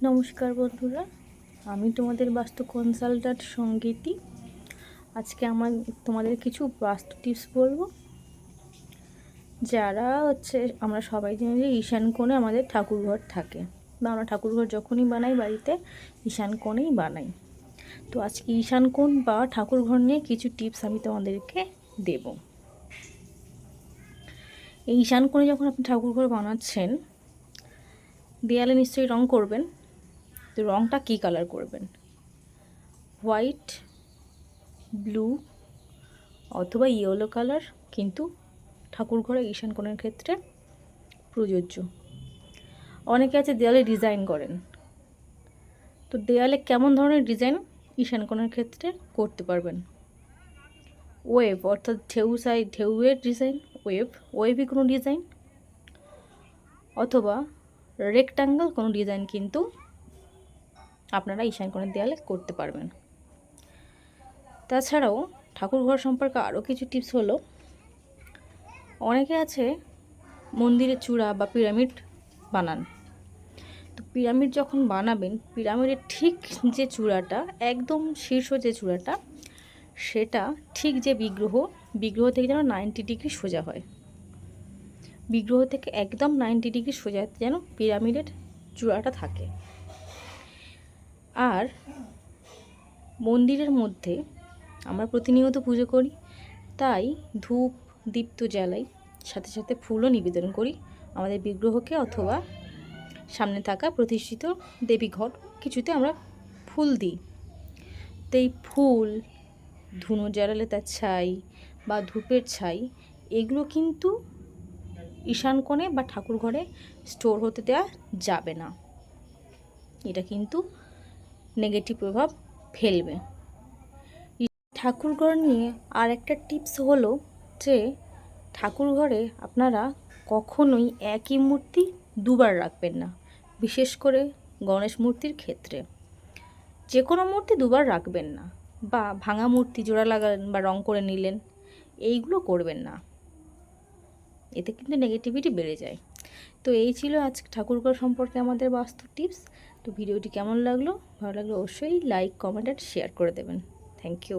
নমস্কার বন্ধুরা, আমি তোমাদের বাস্তু কনসালট্যান্ট সঙ্গীতি। আজকে তোমাদের কিছু বাস্তু টিপস বলবো। যারা আমরা সবাই জানি যে ঈশান কোণে আমাদের ঠাকুরঘর থাকে, বা আমরা ঠাকুরঘর যখনই বানাই বাড়িতে ঈশান কোণেই বানাই। তো আজকে ঈশান কোণ বা ঠাকুরঘর নিয়ে কিছু টিপস আমি তোমাদেরকে দেব। এই ঈশান কোণে যখন আপনি ঠাকুরঘর বানাচ্ছেন, দেয়ালে নিশ্চয়ই রং করবেন। তো রংটা কী কালার করবেন? হোয়াইট, ব্লু অথবা ইয়েলো কালার কিন্তু ঠাকুরঘরে ঈশান কোণের ক্ষেত্রে প্রযোজ্য। অনেকে আছে দেয়ালে ডিজাইন করেন, তো দেয়ালে কেমন ধরনের ডিজাইন ঈশান কোণের ক্ষেত্রে করতে পারবেন? ওয়েভ, অর্থাৎ ঢেউয়ের ডিজাইন, ওয়েভই কোনো ডিজাইন, অথবা রেক্ট্যাঙ্গেল কোনো ডিজাইন কিন্তু আপনারা ঈশান কোণের দেয়ালে করতে পারবেন। তাছাড়াও ঠাকুরঘর সম্পর্কে আরও কিছু টিপস হলো, অনেকে আছে মন্দিরের চূড়া বা পিরামিড বানান। তো পিরামিড যখন বানাবেন, পিরামিডের ঠিক যে চূড়াটা, একদম শীর্ষ যে চূড়াটা, সেটা ঠিক যে বিগ্রহ থেকে যেন 90 ডিগ্রি সোজা হয়। বিগ্রহ থেকে একদম 90 ডিগ্রি সোজা যেন পিরামিডের চূড়াটা থাকে। আর মন্দিরের মধ্যে আমরা প্রতিনিয়ত পুজো করি, তাই ধূপ দীপ তো জ্বালাই, সাথে সাথে ফুলও নিবেদন করি আমাদের বিগ্রহকে, অথবা সামনে থাকা প্রতিষ্ঠিত দেবীঘর কিছুতে আমরা ফুল দিই। তো এই ফুল, ধুনো জ্বালালে তার ছাই বা ধূপের ছাই, এগুলো কিন্তু ঈশান কোণে বা ঠাকুর ঘরে স্টোর হতে দেওয়া যাবে না। এটা কিন্তু নেগেটিভ প্রভাব ফেলবে। ঠাকুরঘর নিয়ে আর একটা টিপস হলো যে ঠাকুরঘরে আপনারা কখনোই একই মূর্তি দুবার রাখবেন না। বিশেষ করে গণেশ মূর্তির ক্ষেত্রে যে কোনো মূর্তি দুবার রাখবেন না, বা ভাঙা মূর্তি জোড়া লাগালেন বা রং করে নিলেন, এইগুলো করবেন না। এতে কিন্তু নেগেটিভিটি বেড়ে যায়। তো এই ছিল আজকে ঠাকুরঘর সম্পর্কে আমাদের বাস্তু টিপস। তো ভিডিওটি কেমন লাগলো? ভালো লাগলে অবশ্যই লাইক, কমেন্ট আর শেয়ার করে দেবেন। Thank you.